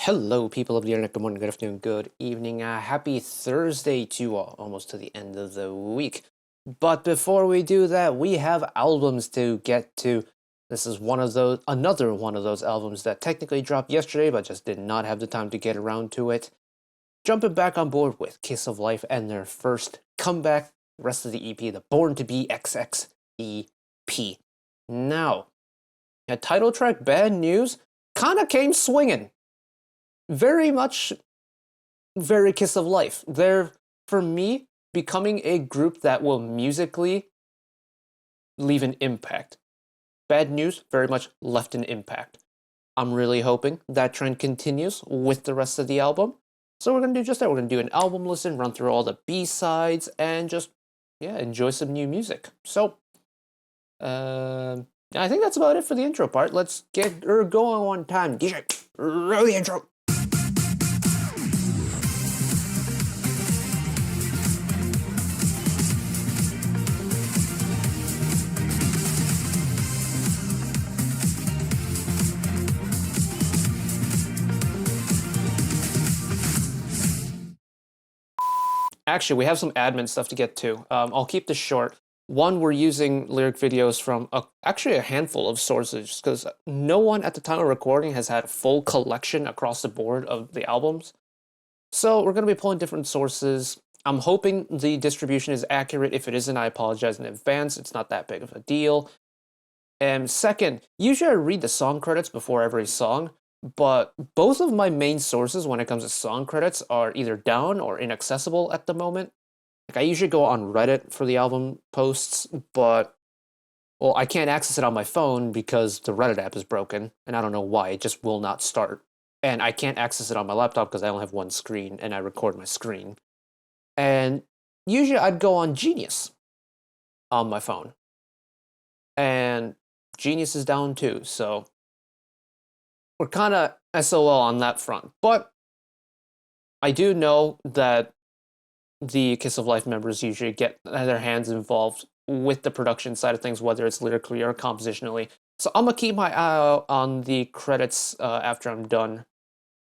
Hello, people of the internet. Good morning, good afternoon, good evening. Happy Thursday to you all, almost to the end of the week. But before we do that, we have albums to get to. This is another one of those albums that technically dropped yesterday, but just did not have the time to get around to it. Jumping back on board with Kiss of Life and their first comeback, rest of the EP, the Born to Be XX EP. Now, a title track, Bad News, kinda came swinging. Very much, very Kiss of Life. They're, for me, becoming a group that will musically leave an impact. Bad News very much left an impact. I'm really hoping that trend continues with the rest of the album. So we're going to do just that. We're going to do an album listen, run through all the B-sides, and just, enjoy some new music. So, I think that's about it for the intro part. Let's get her going one time. DJ, roll the intro. Actually, we have some admin stuff to get to. I'll keep this short. One, we're using lyric videos from actually a handful of sources, because no one at the time of recording has had a full collection across the board of the albums. So we're going to be pulling different sources. I'm hoping the distribution is accurate. If it isn't, I apologize in advance. It's not that big of a deal. And second, usually I read the song credits before every song, but both of my main sources when it comes to song credits are either down or inaccessible at the moment. Like, I usually go on Reddit for the album posts, but, well, I can't access it on my phone because the Reddit app is broken, and I don't know why. It just will not start. And I can't access it on my laptop because I only have one screen, and I record my screen. And usually I'd go on Genius on my phone. And Genius is down too, so we're kind of SOL on that front. But I do know that the Kiss of Life members usually get their hands involved with the production side of things, whether it's lyrically or compositionally. So I'm going to keep my eye out on the credits after I'm done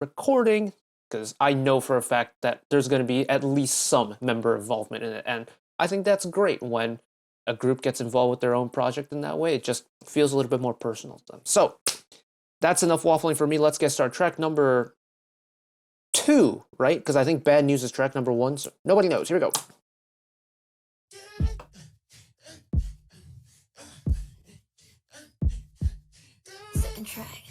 recording, because I know for a fact that there's going to be at least some member involvement in it. And I think that's great when a group gets involved with their own project in that way. It just feels a little bit more personal to them. So that's enough waffling for me. Let's get started. Track number 2, right? Because I think Bad News is track number 1. So nobody knows. Here we go. Second track.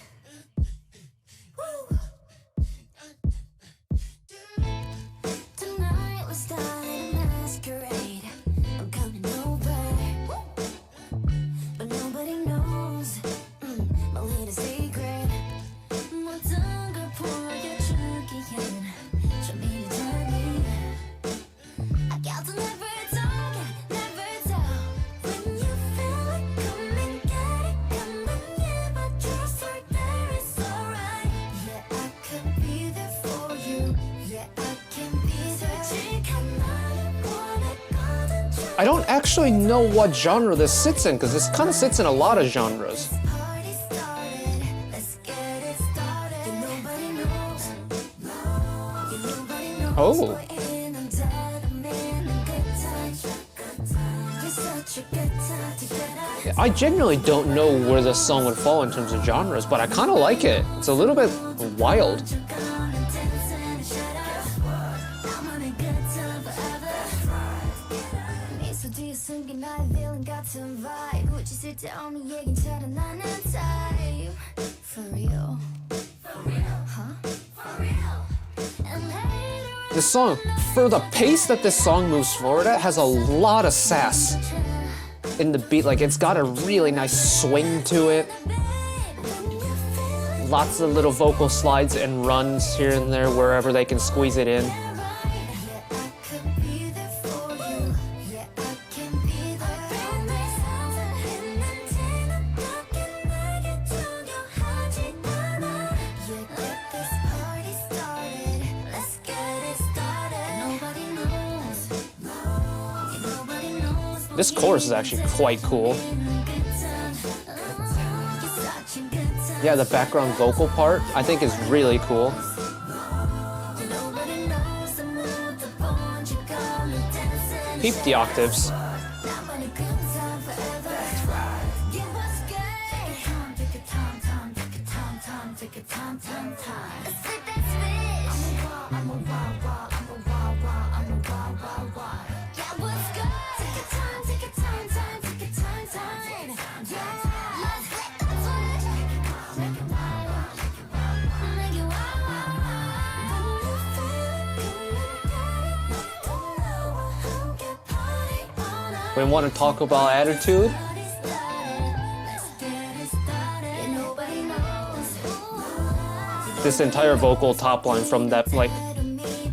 Tonight we're starting a masquerade. I'm coming over, but nobody knows my little secret. My tongue got pour your chunky in. Show me the journey. I got to never talk, never tell. When you feel like come and get it, come and get my trust right there, it's alright. Yeah, I could be there for you. Yeah, I can be searching. I don't actually know what genre this sits in, because this kind of sits in a lot of genres. Oh. I genuinely don't know where this song would fall in terms of genres, but I kind of like it. It's a little bit wild. This song, for the pace that this song moves forward at, has a lot of sass in the beat. Like, it's got a really nice swing to it. Lots of little vocal slides and runs here and there wherever they can squeeze it in. This chorus is actually quite cool. Yeah, the background vocal part I think is really cool. Peep the octaves. We want to talk about attitude. This entire vocal top line from that like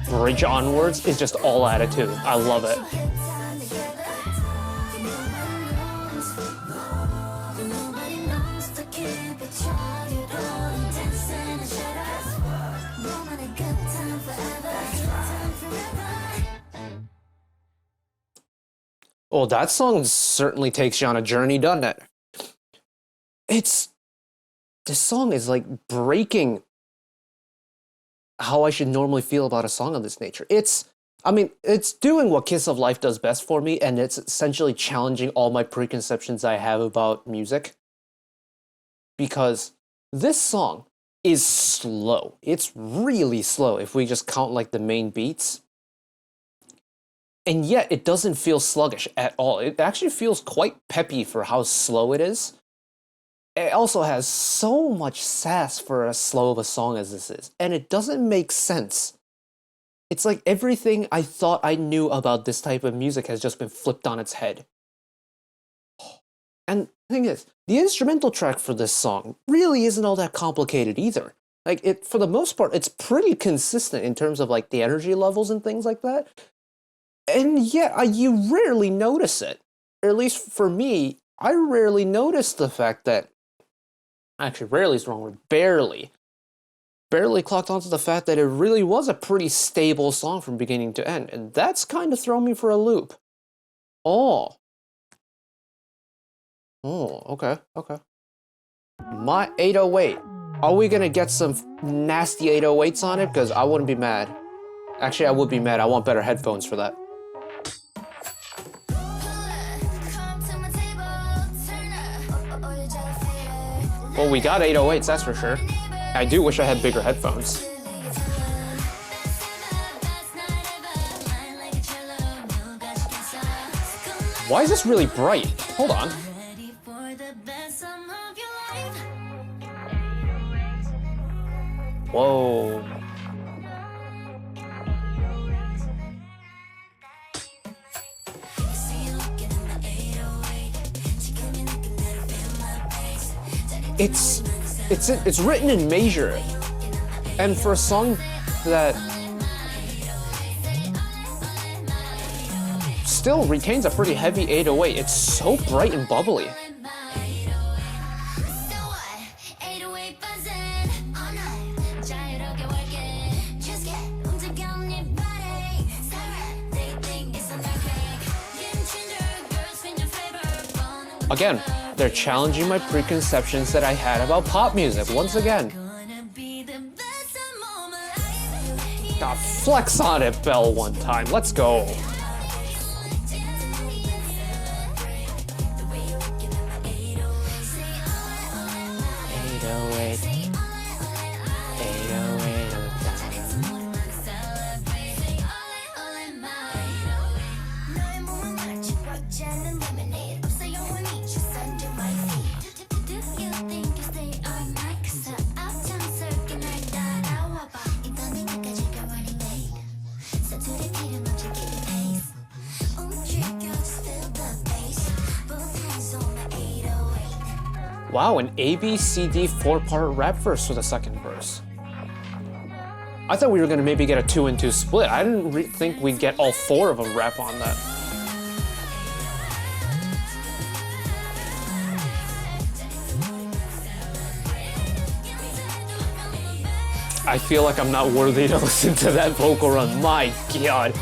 bridge onwards is just all attitude. I love it. Well, that song certainly takes you on a journey, doesn't it? This song is like breaking how I should normally feel about a song of this nature. It's doing what Kiss of Life does best for me, and it's essentially challenging all my preconceptions I have about music. Because this song is slow. It's really slow if we just count like the main beats. And yet it doesn't feel sluggish at all. It actually feels quite peppy for how slow it is. It also has so much sass for as slow of a song as this is. And it doesn't make sense. It's like everything I thought I knew about this type of music has just been flipped on its head. And the thing is, the instrumental track for this song really isn't all that complicated either. Like, for the most part, it's pretty consistent in terms of like the energy levels and things like that. And yet, you rarely notice it. Or at least for me, I rarely notice the fact that... Actually, rarely is the wrong word. Barely. Barely clocked onto the fact that it really was a pretty stable song from beginning to end. And that's kind of thrown me for a loop. Oh, okay. My 808. Are we gonna get some nasty 808s on it? Because I wouldn't be mad. Actually, I would be mad. I want better headphones for that. Well, we got 808s, that's for sure. I do wish I had bigger headphones. Why is this really bright? Hold on. Whoa. It's written in major, and for a song that still retains a pretty heavy 808, it's so bright and bubbly. Again, they're challenging my preconceptions that I had about pop music once again. God, flex on it, Belle, one time. Let's go. Wow, an ABCD 4-part rap verse for the second verse. I thought we were gonna maybe get a 2-and-2 split. I didn't think we'd get all 4 of them rap on that. I feel like I'm not worthy to listen to that vocal run. My God.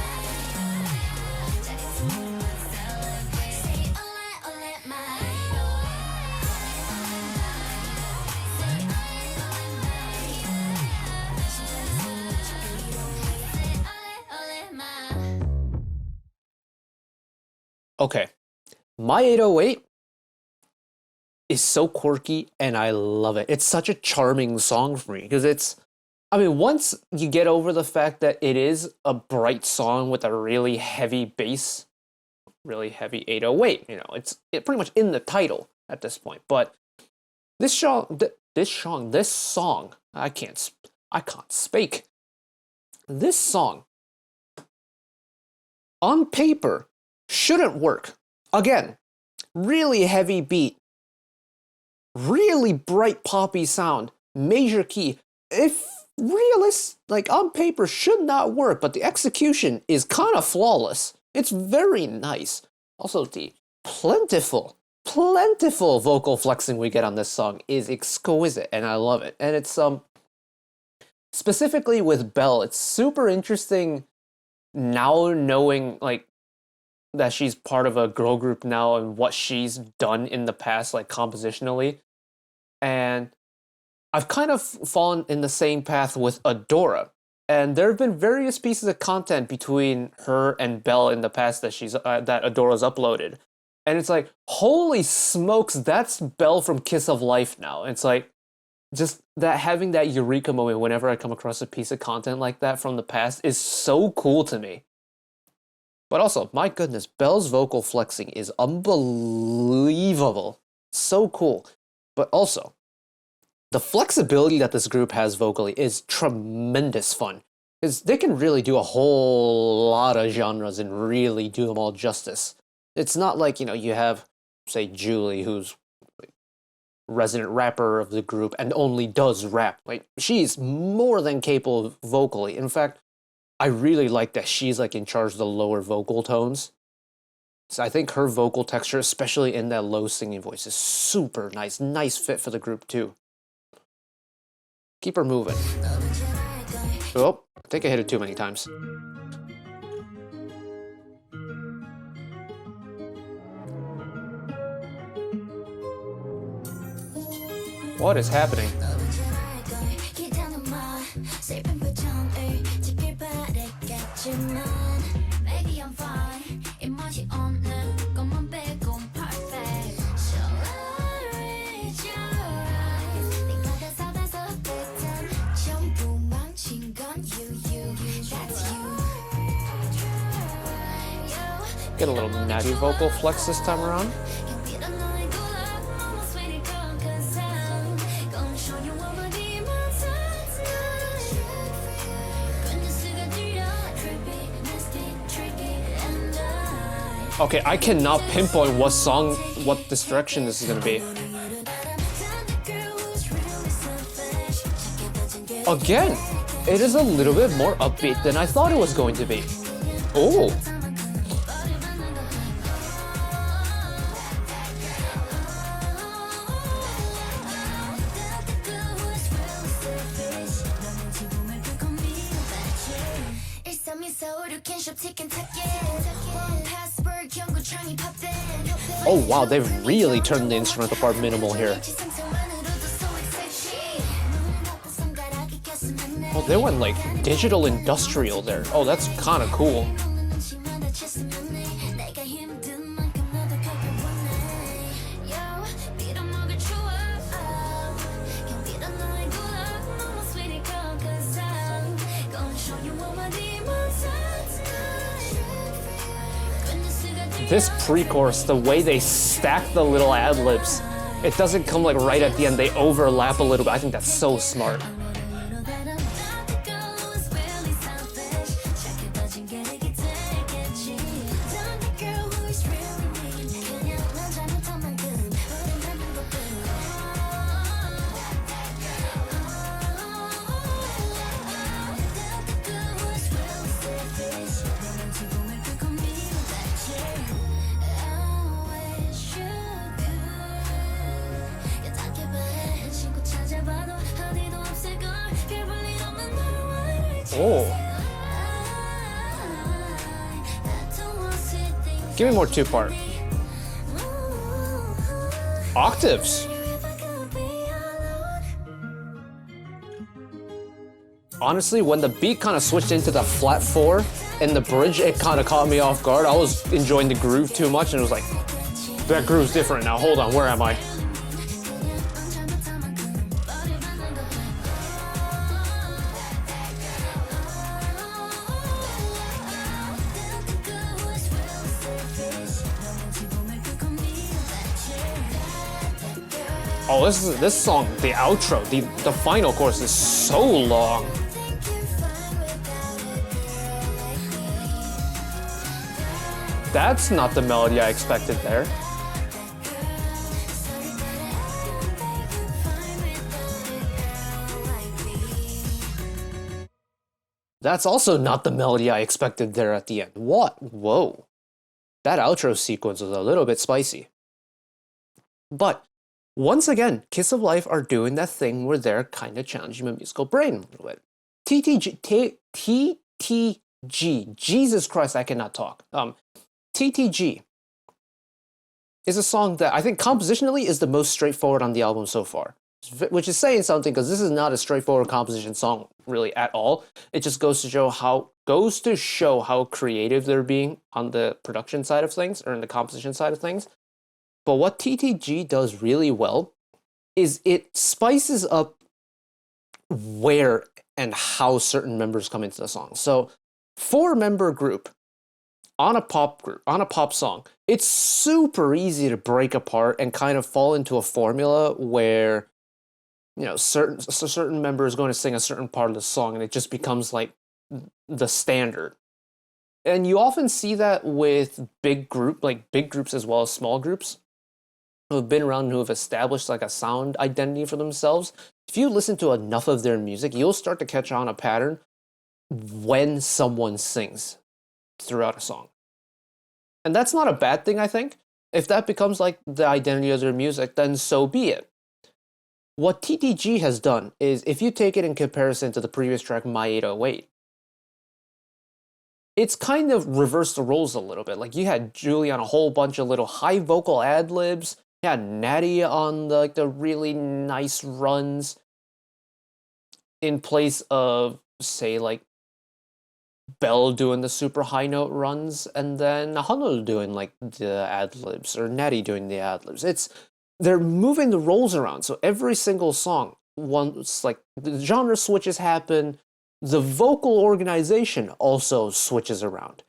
Okay, my 808 is so quirky and I love it. It's such a charming song for me because I mean, once you get over the fact that it is a bright song with a really heavy bass, really heavy 808, it's pretty much in the title at this point. But this song, I can't speak. This song, on paper, shouldn't work. Again, really heavy beat, really bright poppy sound, major key. If like on paper should not work, but the execution is kind of flawless. It's very nice. Also, the plentiful vocal flexing we get on this song is exquisite, and I love it. And it's specifically with Belle, it's super interesting now knowing like that she's part of a girl group now and what she's done in the past, like compositionally. And I've kind of fallen in the same path with Adora. And there have been various pieces of content between her and Belle in the past that that Adora's uploaded. And it's like, holy smokes, that's Belle from Kiss of Life now. It's like, just that having that eureka moment whenever I come across a piece of content like that from the past is so cool to me. But also, my goodness, Belle's vocal flexing is unbelievable. So cool. But also, the flexibility that this group has vocally is tremendous fun. Because they can really do a whole lot of genres and really do them all justice. It's not like, you have, say, Julie, who's resident rapper of the group and only does rap. Like, she's more than capable vocally. In fact, I really like that she's like in charge of the lower vocal tones. So I think her vocal texture, especially in that low singing voice, is super nice. Nice fit for the group too. Keep her moving. Oh, I think I hit it too many times. What is happening? Get a little natty vocal flex this time around. Okay, I cannot pinpoint what this direction this is gonna be. Again, it is a little bit more upbeat than I thought it was going to be. Oh. Oh wow, they've really turned the instrumental part minimal here. Oh, they went like digital industrial there. Oh, that's kind of cool. This pre-chorus, the way they stack the little ad-libs, it doesn't come like right at the end, they overlap a little bit. I think that's so smart. Oh. Give me more two-part. Octaves. honestly, when the beat kind of switched into the flat 4 in the bridge, it kind of caught me off guard. I was enjoying the groove too much, and it was like, that groove's different now. Hold on, where am I? Oh, this song, the outro, the final chorus is so long. That's not the melody I expected there. That's also not the melody I expected there at the end. What? Whoa. That outro sequence was a little bit spicy. But once again, Kiss-O-Life are doing that thing where they're kind of challenging my musical brain a little bit. TTG, Jesus Christ, I cannot talk. TTG is a song that I think compositionally is the most straightforward on the album so far, which is saying something because this is not a straightforward composition song really at all. It just goes to show how creative they're being on the production side of things or in the composition side of things. But what TTG does really well is it spices up where and how certain members come into the song. So, 4-member group on a pop song, it's super easy to break apart and kind of fall into a formula where, you know, certain member is going to sing a certain part of the song and it just becomes like the standard. And you often see that with big groups as well as small groups who have been around and who have established like a sound identity for themselves. If you listen to enough of their music, you'll start to catch on a pattern when someone sings throughout a song. And that's not a bad thing, I think. If that becomes like the identity of their music, then so be it. What TTG has done is, if you take it in comparison to the previous track, My 808, it's kind of reversed the roles a little bit. Like, you had Julie on a whole bunch of little high vocal ad-libs. You had Natty on the really nice runs in place of, say, like, Belle doing the super high note runs, and then Honolulu doing like the ad-libs, or Natty doing the ad-libs. They're moving the roles around. So every single song, once like the genre switches happen, the vocal organization also switches around.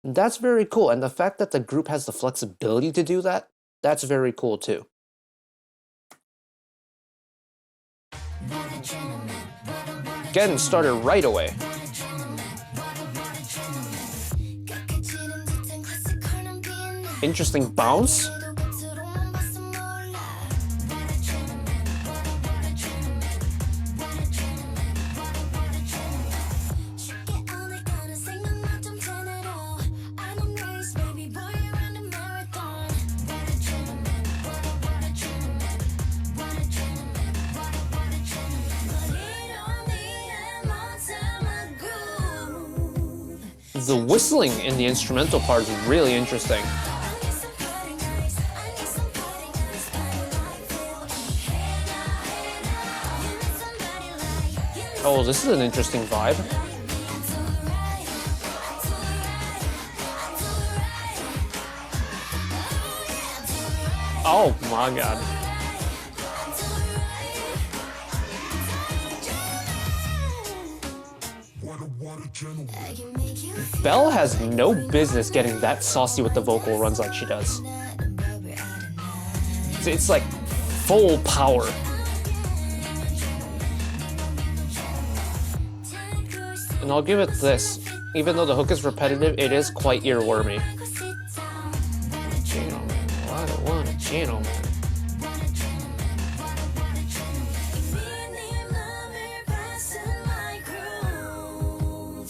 And that's very cool. And the fact that the group has the flexibility to do that, that's very cool too. Getting started right away. Interesting bounce. The whistling in the instrumental part is really interesting. Oh, this is an interesting vibe. Oh my god. Belle has no business getting that saucy with the vocal runs like she does. It's like full power. And I'll give it this. Even though the hook is repetitive, it is quite earwormy. Gentleman, I don't want a gentleman.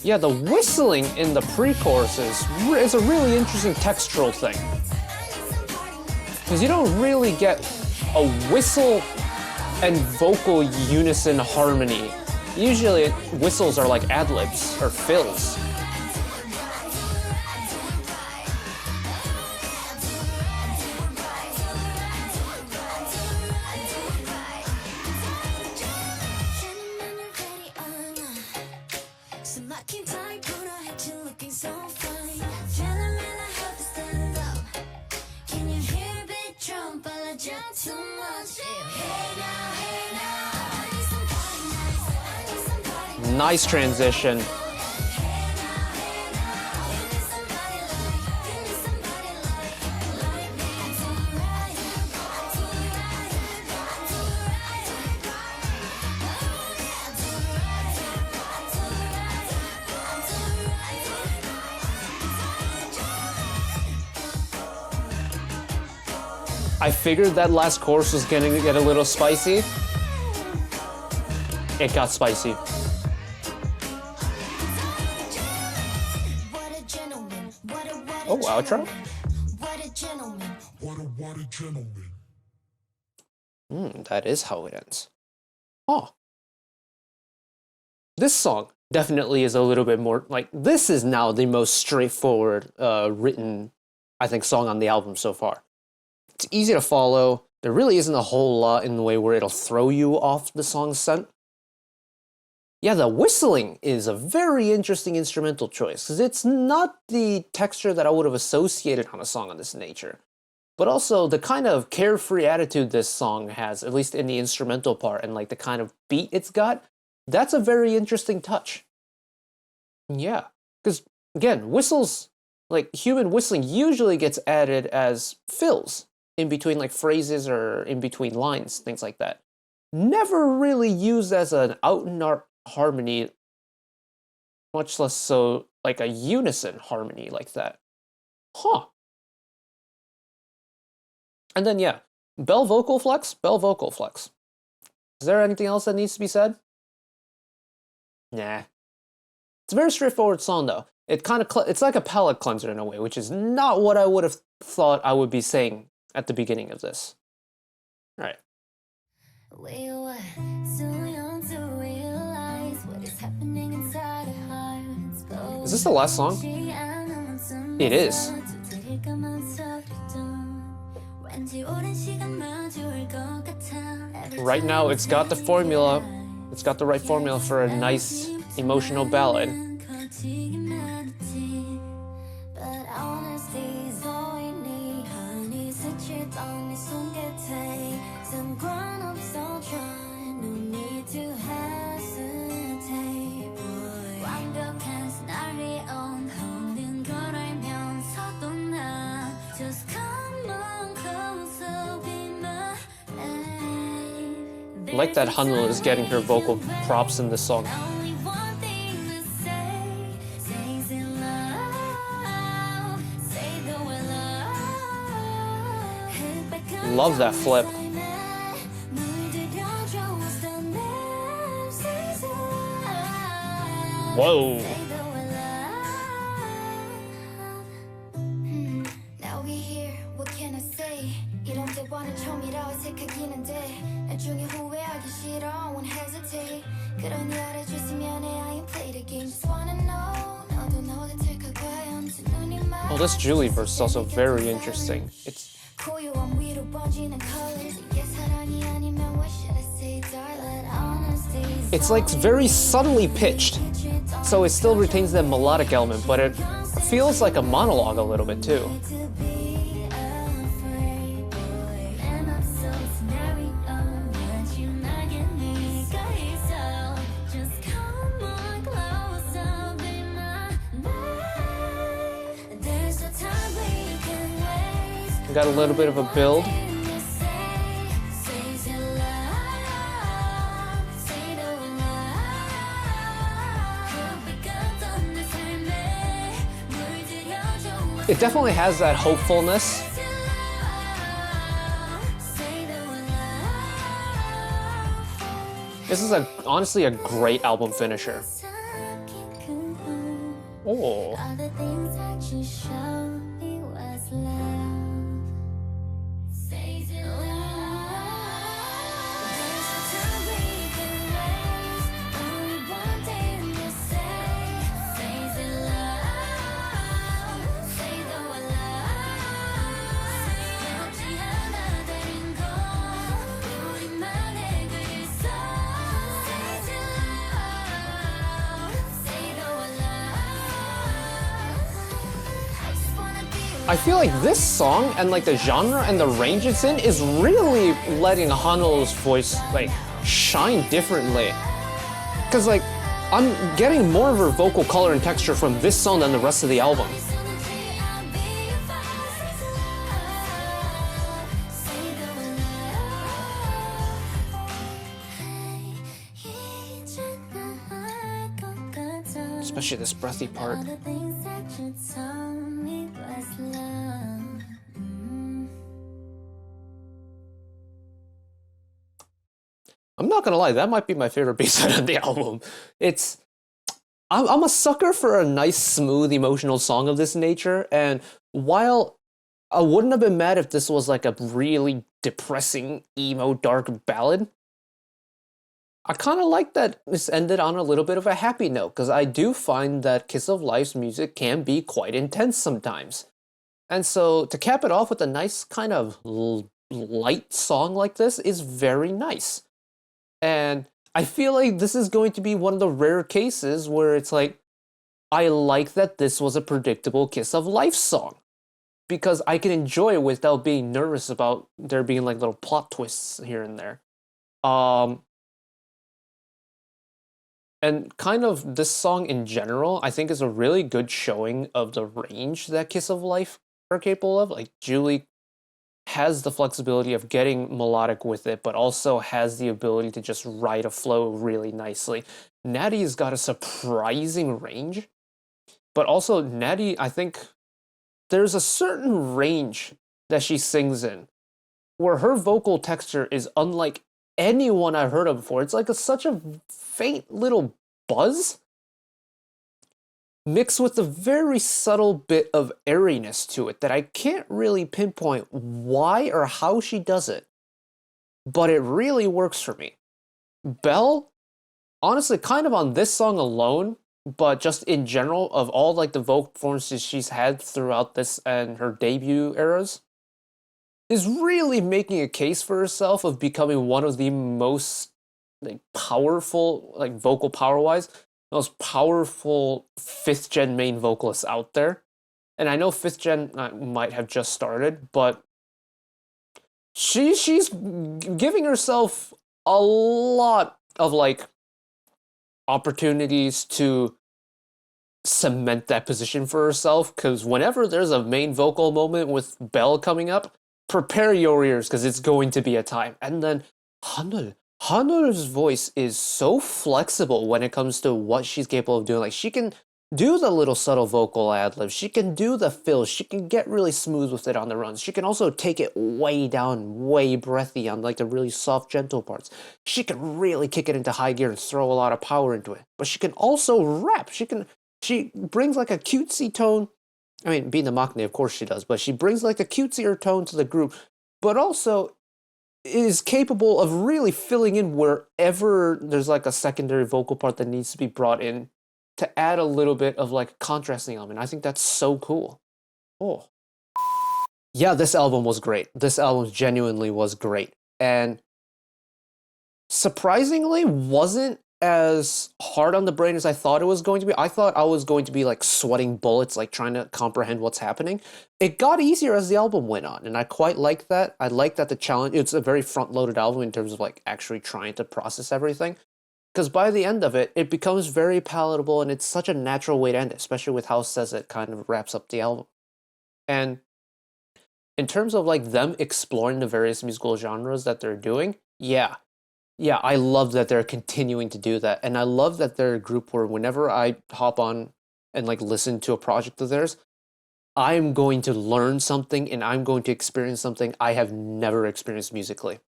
Yeah, the whistling in the pre-chorus is a really interesting textural thing. Because you don't really get a whistle and vocal unison harmony. Usually whistles are like ad-libs or fills. 숨막힌 타입으로 했지 looking so fine Gentleman I have to stand up Can you hear a beat drum 빨라져 too much Hey now I need somebody nice I need somebody Nice transition. I figured that last chorus was gonna get a little spicy. It got spicy. Oh, outro? What a gentleman. What a gentleman. That is how it ends. Oh. This song definitely is a little bit more, like, this is now the most straightforward written, I think, song on the album so far. It's easy to follow. There really isn't a whole lot in the way where it'll throw you off the song's scent. Yeah, the whistling is a very interesting instrumental choice, because it's not the texture that I would have associated on a song of this nature. But also, the kind of carefree attitude this song has, at least in the instrumental part, and like the kind of beat it's got, that's a very interesting touch. Yeah, because again, whistles, like human whistling usually gets added as fills in between like phrases or in between lines, things like that. Never really used as an out-and-out harmony, much less so like a unison harmony like that. Huh. And then yeah, bell vocal flex. Is there anything else that needs to be said? Nah. It's a very straightforward song though. It kind of it's like a palate cleanser in a way, which is not what I would have thought I would be saying at the beginning of this. All right. We were too young to realize what is happening inside our hearts. Is this the last song? It is. Right now, it's got the formula. It's got the right formula for a nice emotional ballad. But honesty's all we need. Honey, 스치던 네 손끝에 상관없어 try. No need to hesitate. 완벽한 시나리오 없는 걸 알면서도 나 just come on closer, be my babe. I like that Hanul is getting her vocal props in this song. Only one thing to say, say's in love, say that we're love. Love that flip. Whoa. Now we here, what can I say? 이런 대화는 처음이라 어색하긴 한데 나중에 후회하기 싫어, won't hesitate. 그러니 알아줬으면 해, I ain't play the game. Just wanna know, 너도 너가 될까 과연 두 눈이 마주. Oh, this Julie verse is also very interesting. 고요한 위로 번지는 colors. 이게 사랑이 아니면 what should I say, darling? Honesty's It's like very subtly pitched, so it still retains that melodic element, but it feels like a monologue a little bit too. to be afraid, boy. And I'm so scenario, but you not get me, so just come on closer, be my babe. There's no time we can waste. Got a little bit of a build. It definitely has that hopefulness. This is honestly a great album finisher. Oh. Other things that you showed me was love. Says it loud. There's no time we can waste. Only one thing to say. Says it loud. Say that we're love. 없지 않아 다른 건 우리만의 그 일상. Says it loud. Say that I feel like this song and like the genre and the range it's in is really letting Hanul's voice like shine differently. Cause like I'm getting more of her vocal color and texture from this song than the rest of the album. Especially this breathy part. I'm not gonna lie, that might be my favorite B-side on the album. I'm a sucker for a nice, smooth, emotional song of this nature, and while I wouldn't have been mad if this was like a really depressing, emo, dark ballad, I kind of like that this ended on a little bit of a happy note, because I do find that Kiss of Life's music can be quite intense sometimes. And so to cap it off with a nice kind of light song like this is very nice. And I feel like this is going to be one of the rare cases where it's like, I like that this was a predictable Kiss of Life song, because I can enjoy it without being nervous about there being like little plot twists here and there. And kind of this song in general, I think is a really good showing of the range that Kiss of Life are capable of. Like Julie has the flexibility of getting melodic with it, but also has the ability to just ride a flow really nicely. Natty's got a surprising range, but also Natty, I think there's a certain range that she sings in where her vocal texture is unlike anyone I've heard of before. It's like such a faint little buzz mixed with a very subtle bit of airiness to it that I can't really pinpoint why or how she does it, but it really works for me. Belle, honestly, kind of on this song alone, but just in general, of all like the vocal performances she's had throughout this and her debut eras, is really making a case for herself of becoming one of the most like powerful, like vocal power wise, most powerful 5th gen main vocalists out there. And I know 5th gen might have just started, but she's giving herself a lot of like opportunities to cement that position for herself, because whenever there's a main vocal moment with Belle coming up, prepare your ears, because it's going to be a time. And then Hanul's voice is so flexible when it comes to what she's capable of doing. Like, she can do the little subtle vocal ad-libs, she can do the fills, she can get really smooth with it on the runs, she can also take it way down, way breathy on like the really soft, gentle parts. She can really kick it into high gear and throw a lot of power into it. But she can also rap. She brings like a cutesy tone. I mean, being the Maknae, of course she does, but she brings like a cutesier tone to the group, but also is capable of really filling in wherever there's like a secondary vocal part that needs to be brought in to add a little bit of like contrasting element. I think that's so cool. Oh. Yeah, this album was great. This album genuinely was great. And surprisingly wasn't as hard on the brain as I thought it was going to be. I thought I was going to be like sweating bullets, like trying to comprehend what's happening. It got easier as the album went on, and I quite like that. I like that the challenge, it's a very front-loaded album in terms of like actually trying to process everything. Because by the end of it, it becomes very palatable, and it's such a natural way to end it, especially with how Says It kind of wraps up the album. And in terms of like them exploring the various musical genres that they're doing, yeah, I love that they're continuing to do that. And I love that they're a group where whenever I hop on and like listen to a project of theirs, I'm going to learn something and I'm going to experience something I have never experienced musically.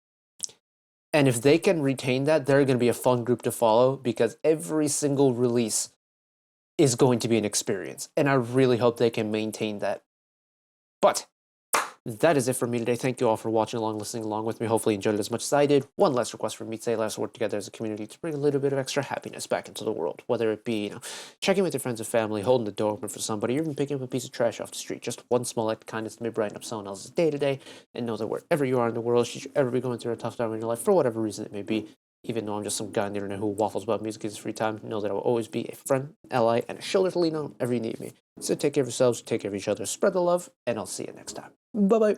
And if they can retain that, they're going to be a fun group to follow, because every single release is going to be an experience. And I really hope they can maintain that. But that is it for me today. Thank you all for watching along, listening along with me. Hopefully you enjoyed it as much as I did. One last request from me today: let's work together as a community to bring a little bit of extra happiness back into the world. Whether it be, checking with your friends and family, holding the door open for somebody, or even picking up a piece of trash off the street. Just one small act of kindness may brighten up someone else's day to day. And know that wherever you are in the world, should you ever be going through a tough time in your life, for whatever reason it may be, Even though I'm just some guy on the internet who waffles about music in his free time, know that I will always be a friend, ally, and a shoulder to lean on whenever you need me. So take care of yourselves, take care of each other, spread the love, and I'll see you next time. Bye-bye.